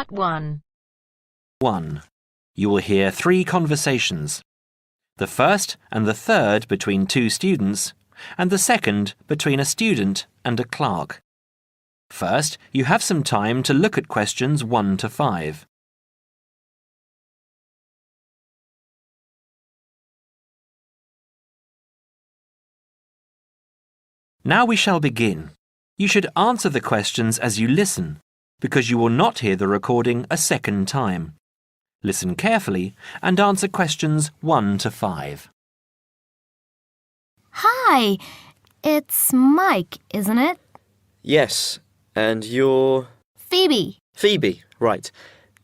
Part 1. 1. You will hear 3 conversations. The first and the third between 2 students, and the second between a student and a clerk. First, you have some time to look at questions 1 to 5. Now we shall begin. You should answer the questions as you listen, because you will not hear the recording a second time. Listen carefully and answer questions 1 to 5. Hi, it's Mike, isn't it? Yes, and you're... Phoebe. Phoebe, right.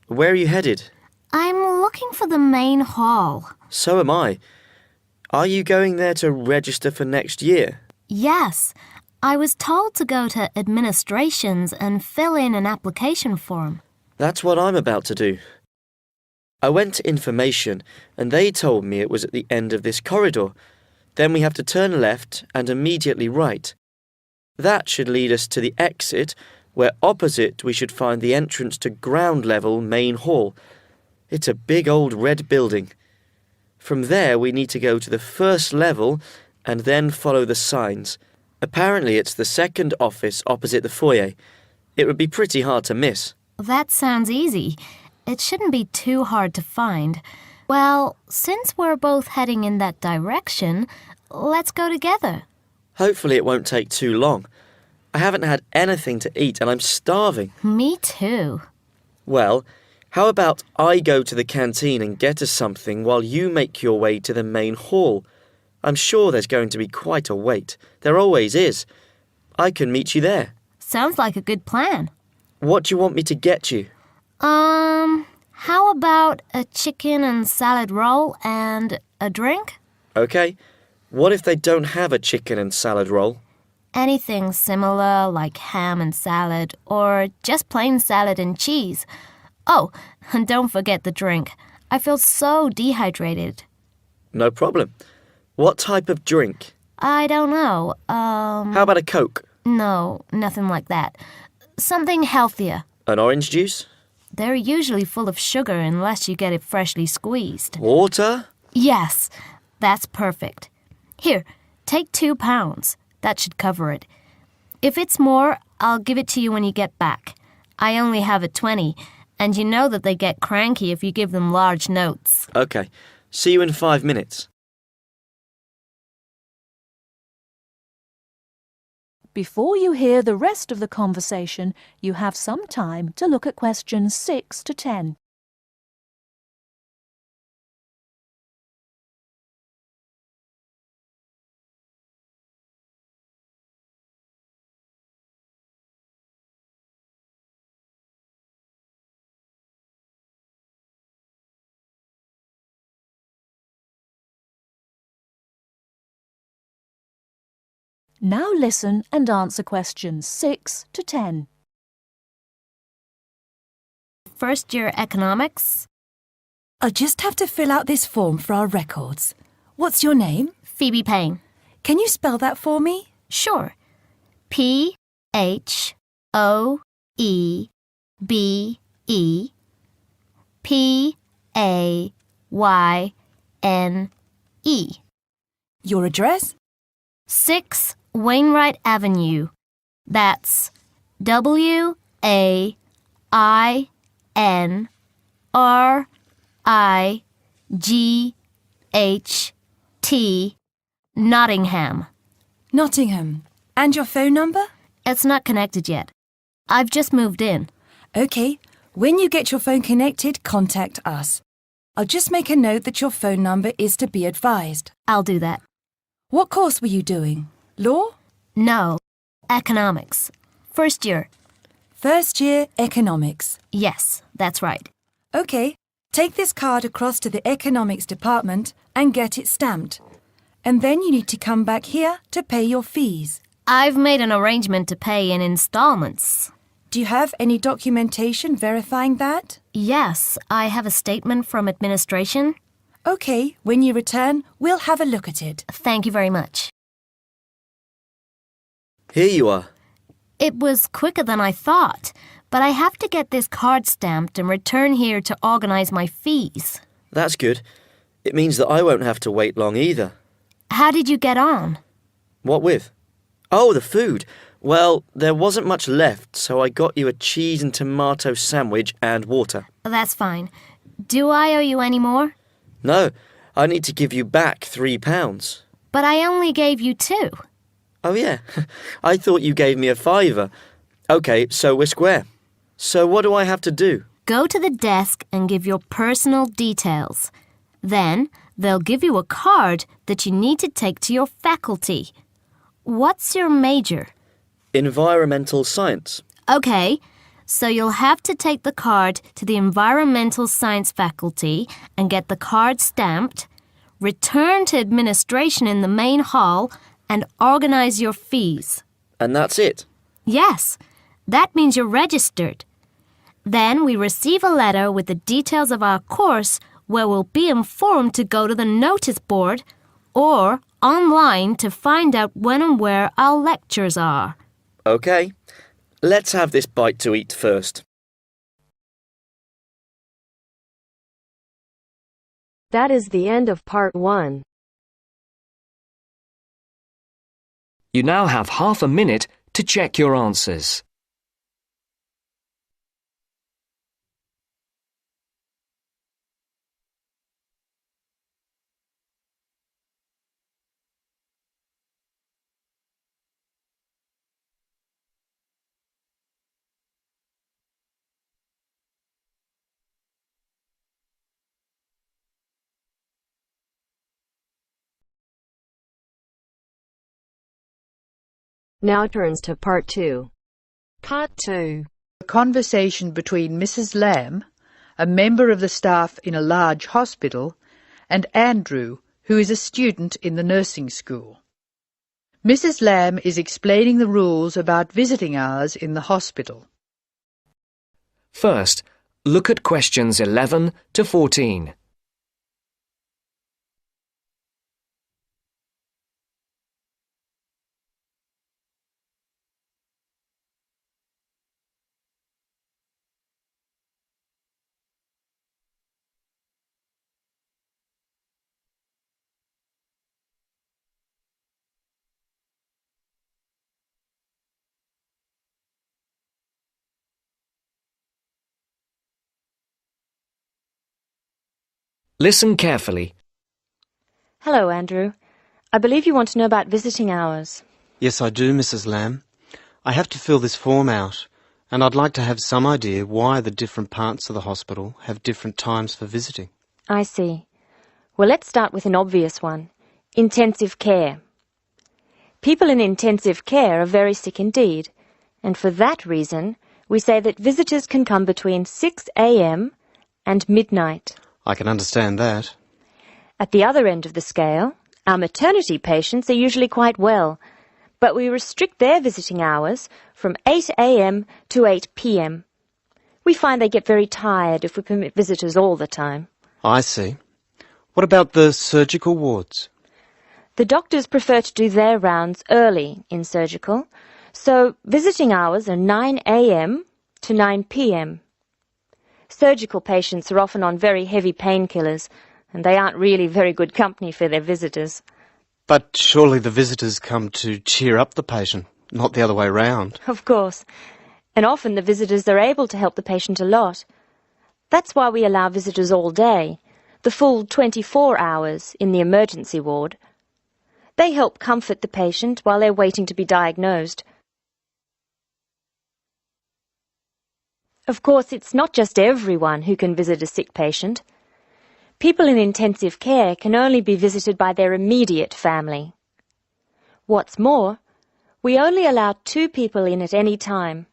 Where are you headed? I'm looking for the main hall. So am I. Are you going there to register for next year? Yes, I was told to go to administrations and fill in an application form. That's what I'm about to do. I went to information and they told me it was at the end of this corridor. Then we have to turn left and immediately right. That should lead us to the exit, where opposite we should find the entrance to ground level main hall. It's a big old red building. From there we need to go to the first level and then follow the signs. Apparently it's the second office opposite the foyer. It would be pretty hard to miss. That sounds easy. It shouldn't be too hard to find. Well, since we're both heading in that direction, let's go together. Hopefully it won't take too long. I haven't had anything to eat and I'm starving. Me too. Well, how about I go to the canteen and get us something while you make your way to the main hall? I'm sure there's going to be quite a wait. There always is. I can meet you there. Sounds like a good plan. What do you want me to get you? How about a chicken and salad roll and a drink? Okay. What if they don't have a chicken and salad roll? Anything similar, like ham and salad, or just plain salad and cheese. Oh, and don't forget the drink. I feel so dehydrated. No problem. What type of drink? I don't know. How about a Coke? No, nothing like that. Something healthier. An orange juice? They're usually full of sugar unless you get it freshly squeezed. Water? Yes, that's perfect. Here, take £2. That should cover it. If it's more, I'll give it to you when you get back. I only have a 20, and you know that they get cranky if you give them large notes. Okay. See you in 5 minutes. Before you hear the rest of the conversation, you have some time to look at questions 6 to 10. Now listen and answer questions 6 to 10. First year economics. I'll just have to fill out this form for our records. What's your name? Phoebe Payne. Can you spell that for me? Sure. P-H-O-E-B-E-P-A-Y-N-E. Your address? 6 Wainwright Avenue. That's W-A-I-N-R-I-G-H-T, Nottingham. Nottingham. And your phone number? It's not connected yet. I've just moved in. Okay. When you get your phone connected, contact us. I'll just make a note that your phone number is to be advised. I'll do that. What course were you doing? Law? No. Economics. First year. First year economics. Yes, that's right. Okay. Take this card across to the economics department and get it stamped. And then you need to come back here to pay your fees. I've made an arrangement to pay in installments. Do you have any documentation verifying that? Yes, I have a statement from administration. Okay, when you return, we'll have a look at it. Thank you very much. Here you are. It was quicker than I thought, But I have to get this card stamped and return here to organize my fees. That's good. It means that I won't have to wait long either. How did you get on? What with? Oh, the food. Well, there wasn't much left, so I got you a cheese and tomato sandwich and water. That's fine. Do I owe you any more? No, I need to give you back £3. But I only gave you 2. Oh, yeah. I thought you gave me a £5. OK, so we're square. So what do I have to do? Go to the desk and give your personal details. Then they'll give you a card that you need to take to your faculty. What's your major? Environmental science. Okay, so you'll have to take the card to the environmental science faculty and get the card stamped, return to administration in the main hall, and organize your fees. And that's it? Yes, that means you're registered. Then we receive a letter with the details of our course where we'll be informed to go to the notice board or online to find out when and where our lectures are. OK. Let's have this bite to eat first. That is the end of part 1. You now have half a minute to check your answers. Now turns to part 2. Part 2. A conversation between Mrs. Lamb, a member of the staff in a large hospital, and Andrew, who is a student in the nursing school. Mrs. Lamb is explaining the rules about visiting hours in the hospital. First, look at questions 11 to 14. Listen carefully. Hello, Andrew. I believe you want to know about visiting hours. Yes, I do, Mrs. Lamb. I have to fill this form out, and I'd like to have some idea why the different parts of the hospital have different times for visiting. I see. Well, let's start with an obvious one. Intensive care. People in intensive care are very sick indeed, and for that reason, we say that visitors can come between 6 a.m. and midnight. I can understand that. At the other end of the scale, our maternity patients are usually quite well, but we restrict their visiting hours from 8 a.m. to 8 p.m. We find they get very tired if we permit visitors all the time. I see. What about the surgical wards? The doctors prefer to do their rounds early in surgical, so visiting hours are 9 a.m. to 9 p.m. Surgical patients are often on very heavy painkillers, and they aren't really very good company for their visitors. But surely the visitors come to cheer up the patient, not the other way round. Of course. And often the visitors are able to help the patient a lot. That's why we allow visitors all day, the full 24 hours in the emergency ward. They help comfort the patient while they're waiting to be diagnosed. Of course, it's not just everyone who can visit a sick patient. People in intensive care can only be visited by their immediate family. What's more, we only allow 2 people in at any time.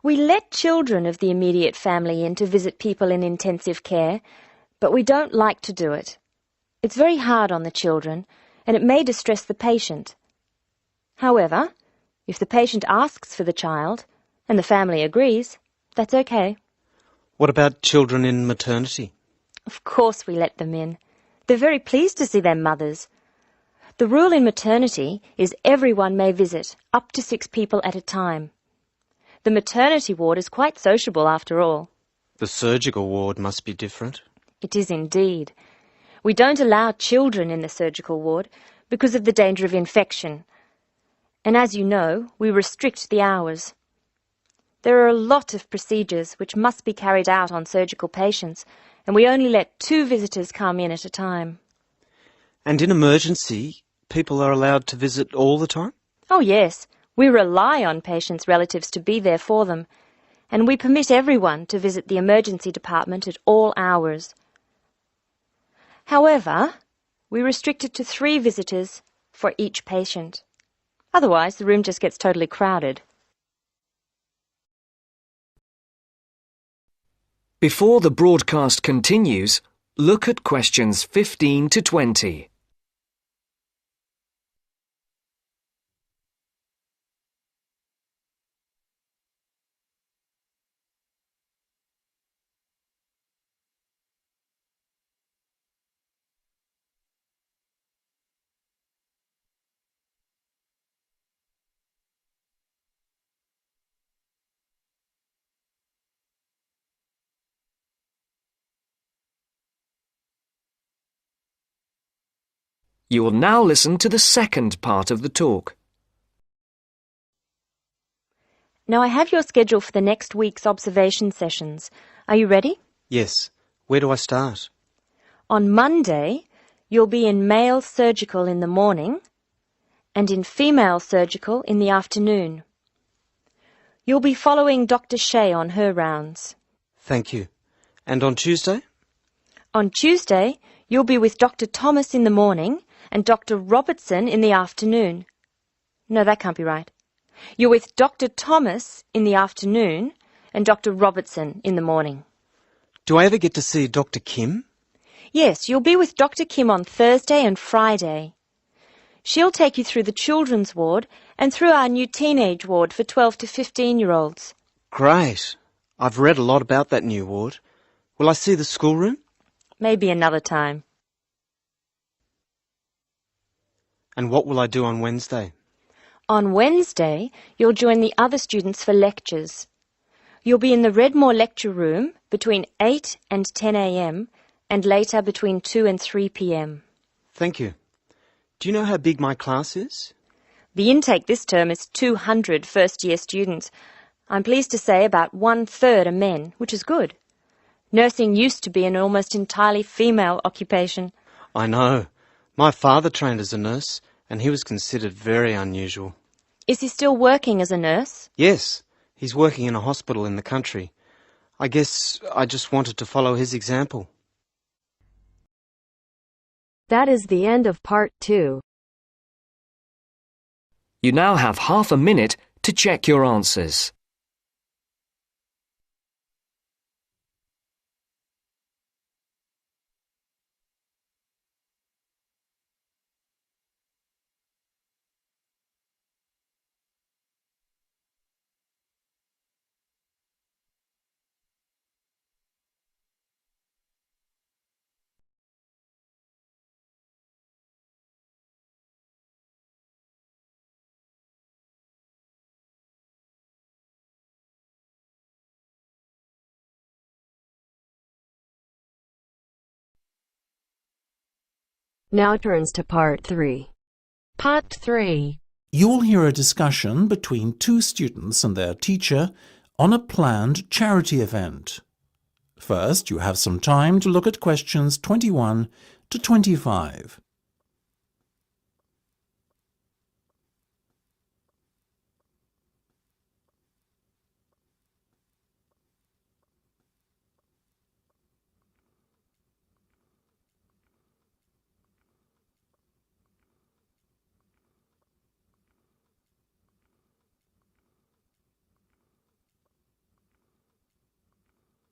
We let children of the immediate family in to visit people in intensive care, but we don't like to do it. It's very hard on the children, and it may distress the patient. However, if the patient asks for the child, and the family agrees, that's okay. What about children in maternity? Of course we let them in. They're very pleased to see their mothers. The rule in maternity is everyone may visit, up to 6 people at a time. The maternity ward is quite sociable after all. The surgical ward must be different. It is indeed. We don't allow children in the surgical ward because of the danger of infection. And as you know, we restrict the hours. There are a lot of procedures which must be carried out on surgical patients, and we only let 2 visitors come in at a time. And in emergency, people are allowed to visit all the time? Oh yes, we rely on patients' relatives to be there for them, and we permit everyone to visit the emergency department at all hours. However, we restrict it to 3 visitors for each patient. Otherwise, the room just gets totally crowded. Before the broadcast continues, look at questions 15 to 20. You will now listen to the second part of the talk. Now I have your schedule for the next week's observation sessions. Are you ready? Yes. Where do I start? On Monday, you'll be in male surgical in the morning and in female surgical in the afternoon. You'll be following Dr. Shea on her rounds. Thank you. And on Tuesday? On Tuesday, you'll be with Dr. Thomas in the morning and Dr. Robertson in the afternoon. No, that can't be right. You're with Dr. Thomas in the afternoon and Dr. Robertson in the morning. Do I ever get to see Dr. Kim? Yes, you'll be with Dr. Kim on Thursday and Friday. She'll take you through the children's ward and through our new teenage ward for 12 to 15-year-olds. Great. I've read a lot about that new ward. Will I see the schoolroom? Maybe another time. And what will I do on Wednesday? On Wednesday, you'll join the other students for lectures. You'll be in the Redmore lecture room between 8 and 10 a.m. and later between 2 and 3 p.m. Thank you. Do you know how big my class is? The intake this term is 200 first-year students. I'm pleased to say about 1/3 are men, which is good. Nursing used to be an almost entirely female occupation. I know. My father trained as a nurse, and he was considered very unusual. Is he still working as a nurse? Yes, he's working in a hospital in the country. I guess I just wanted to follow his example. That is the end of part 2. You now have half a minute to check your answers. Now turns to part 3. Part 3. You will hear a discussion between 2 students and their teacher on a planned charity event. First, you have some time to look at questions 21 to 25.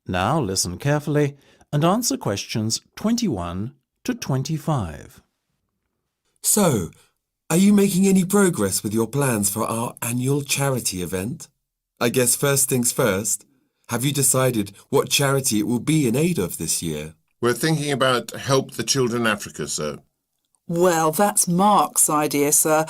Now listen carefully and answer questions 21 to 25. So, are you making any progress with your plans for our annual charity event? I guess first things first, have you decided what charity it will be in aid of this year? We're thinking about Help the Children Africa, sir. Well, that's Mark's idea, sir,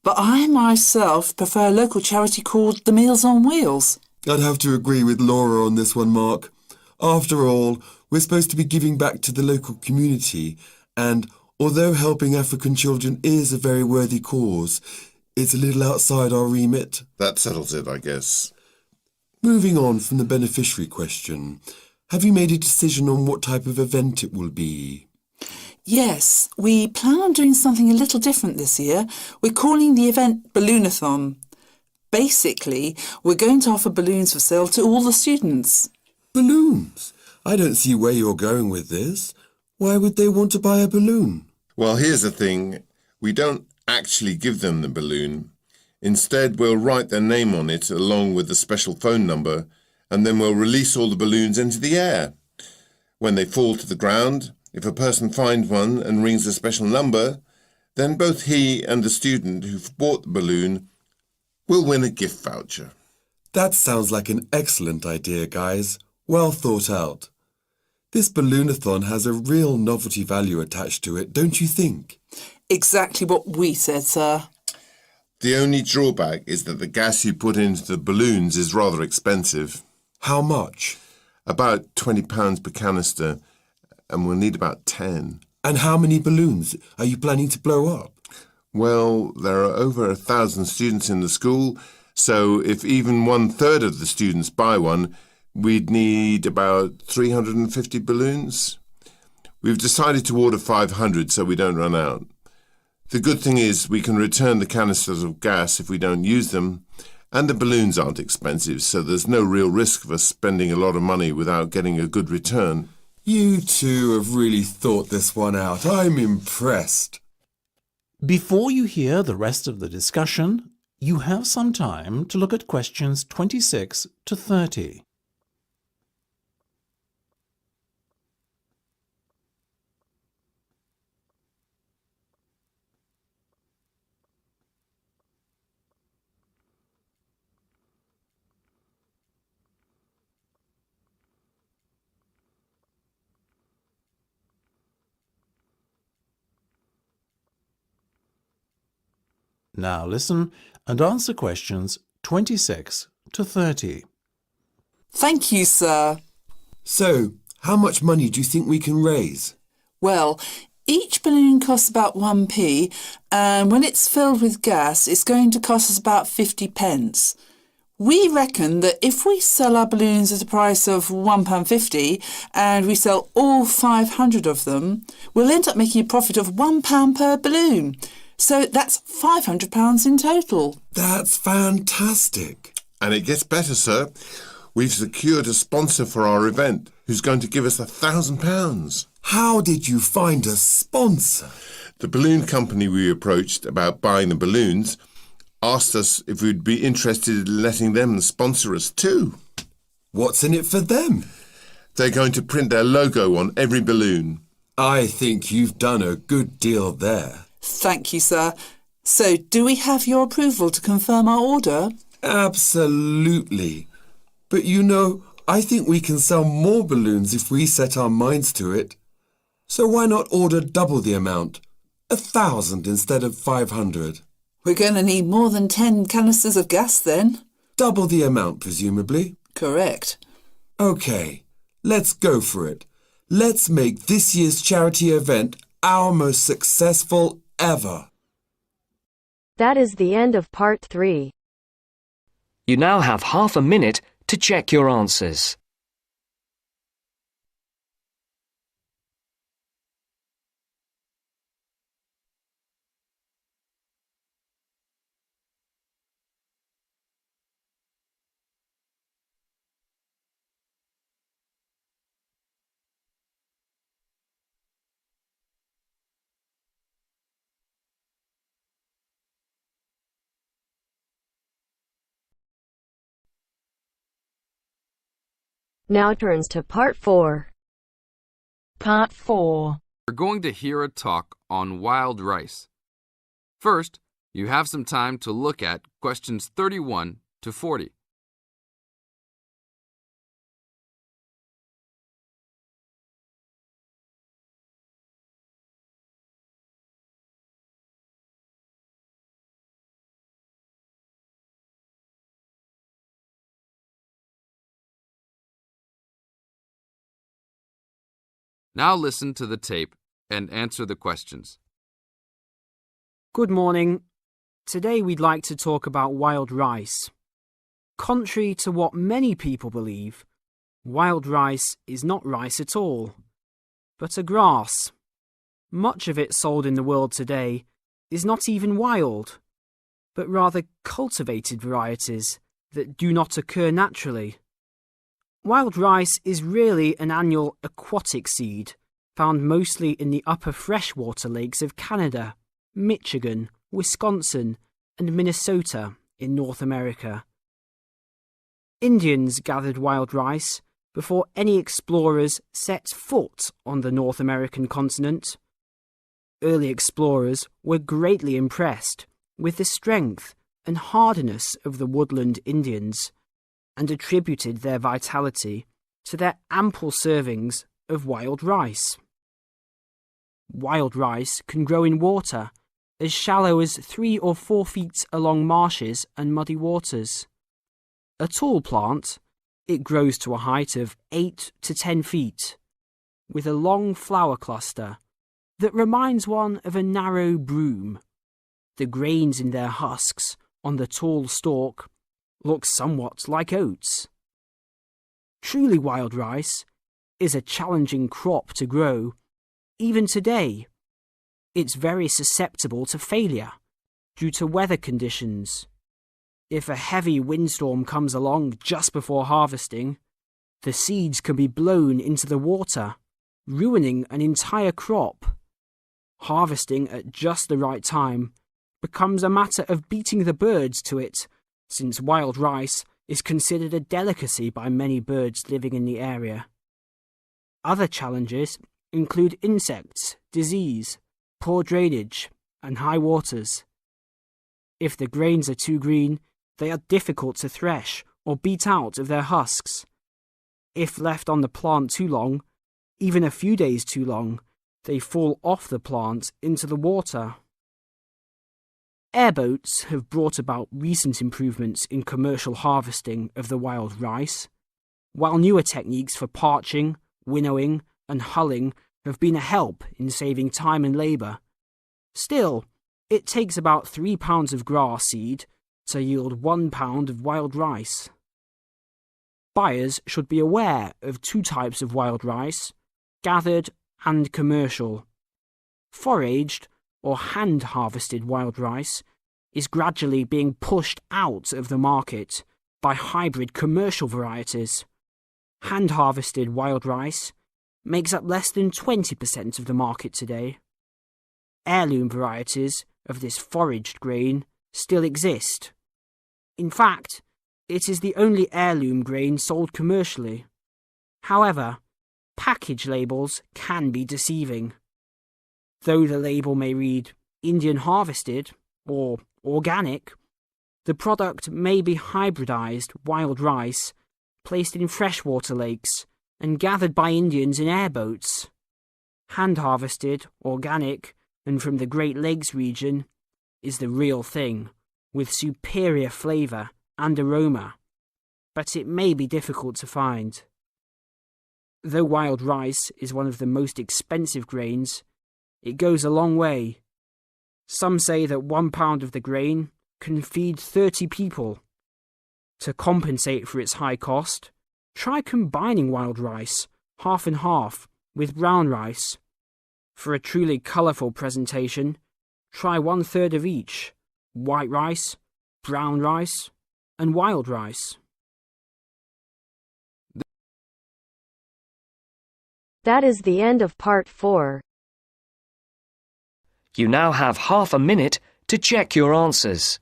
but I myself prefer a local charity called the Meals on Wheels. I'd have to agree with Laura on this one, Mark. After all, we're supposed to be giving back to the local community, and although helping African children is a very worthy cause, it's a little outside our remit. That settles it, I guess. Moving on from the beneficiary question, have you made a decision on what type of event it will be? Yes, we plan on doing something a little different this year. We're calling the event Balloonathon. Basically, we're going to offer balloons for sale to all the students. Balloons? I don't see where you're going with this. Why would they want to buy a balloon? Well, here's the thing. We don't actually give them the balloon. Instead, we'll write their name on it along with the special phone number, and then we'll release all the balloons into the air. When they fall to the ground, if a person finds one and rings a special number, then both he and the student who've bought the balloon will win a gift voucher. That sounds like an excellent idea, guys. Well thought out. This balloonathon has a real novelty value attached to it, don't you think? Exactly what we said, sir. The only drawback is that the gas you put into the balloons is rather expensive. How much? About £20 per canister, and we'll need about 10. And how many balloons are you planning to blow up? Well, there are over 1,000 students in the school, so if even 1/3 of the students buy one, we'd need about 350 balloons. We've decided to order 500 so we don't run out. The good thing is we can return the canisters of gas if we don't use them, and the balloons aren't expensive, so there's no real risk of us spending a lot of money without getting a good return. You two have really thought this one out. I'm impressed. Before you hear the rest of the discussion, you have some time to look at questions 26 to 30. Now listen and answer questions 26 to 30. Thank you, sir. So, how much money do you think we can raise? Well, each balloon costs about 1p, and when it's filled with gas, it's going to cost us about 50 pence. We reckon that if we sell our balloons at a price of £1.50 and we sell all 500 of them, we'll end up making a profit of £1 per balloon. So that's £500 in total. That's fantastic. And it gets better, sir. We've secured a sponsor for our event who's going to give us £1,000. How did you find a sponsor? The balloon company we approached about buying the balloons asked us if we'd be interested in letting them sponsor us too. What's in it for them? They're going to print their logo on every balloon. I think you've done a good deal there. Thank you, sir. So, do we have your approval to confirm our order? Absolutely. But you know, I think we can sell more balloons if we set our minds to it. So why not order double the amount? 1,000 instead of 500. We're going to need more than 10 canisters of gas then. Double the amount, presumably. Correct. OK, let's go for it. Let's make this year's charity event our most successful ever. That is the end of part 3. You now have half a minute to check your answers. Now turns to part 4. Part 4. We're going to hear a talk on wild rice. First, you have some time to look at questions 31 to 40. Now listen to the tape and answer the questions. Good morning. Today we'd like to talk about wild rice. Contrary to what many people believe, wild rice is not rice at all, but a grass. Much of it sold in the world today is not even wild, but rather cultivated varieties that do not occur naturally. Wild rice is really an annual aquatic seed found mostly in the upper freshwater lakes of Canada, Michigan, Wisconsin, and Minnesota in North America. Indians gathered wild rice before any explorers set foot on the North American continent. Early explorers were greatly impressed with the strength and hardiness of the woodland Indians and attributed their vitality to their ample servings of wild rice. Wild rice can grow in water as shallow as 3 or 4 feet along marshes and muddy waters. A tall plant, it grows to a height of 8 to 10 feet, with a long flower cluster that reminds one of a narrow broom. The grains in their husks on the tall stalk look somewhat like oats. Truly wild rice is a challenging crop to grow, even today. It's very susceptible to failure due to weather conditions. If a heavy windstorm comes along just before harvesting, the seeds can be blown into the water, ruining an entire crop. Harvesting at just the right time becomes a matter of beating the birds to it, since wild rice is considered a delicacy by many birds living in the area. Other challenges include insects, disease, poor drainage, and high waters. If the grains are too green, they are difficult to thresh or beat out of their husks. If left on the plant too long, even a few days too long, they fall off the plant into the water. Airboats have brought about recent improvements in commercial harvesting of the wild rice, while newer techniques for parching, winnowing, and hulling have been a help in saving time and labour. Still, it takes about 3 pounds of grass seed to yield 1 pound of wild rice. Buyers should be aware of 2 types of wild rice, gathered and commercial. Foraged or hand-harvested wild rice is gradually being pushed out of the market by hybrid commercial varieties. Hand-harvested wild rice makes up less than 20% of the market today. Heirloom varieties of this foraged grain still exist. In fact, it is the only heirloom grain sold commercially. However, package labels can be deceiving. Though the label may read Indian harvested or organic, the product may be hybridized wild rice placed in freshwater lakes and gathered by Indians in airboats. Hand-harvested, organic, and from the Great Lakes region is the real thing, with superior flavour and aroma, but it may be difficult to find. Though wild rice is one of the most expensive grains, it goes a long way. Some say that 1 pound of the grain can feed 30 people. To compensate for its high cost, try combining wild rice, half and half, with brown rice. For a truly colourful presentation, try 1/3 of each: white rice, brown rice, and wild rice. That is the end of part 4. You now have half a minute to check your answers.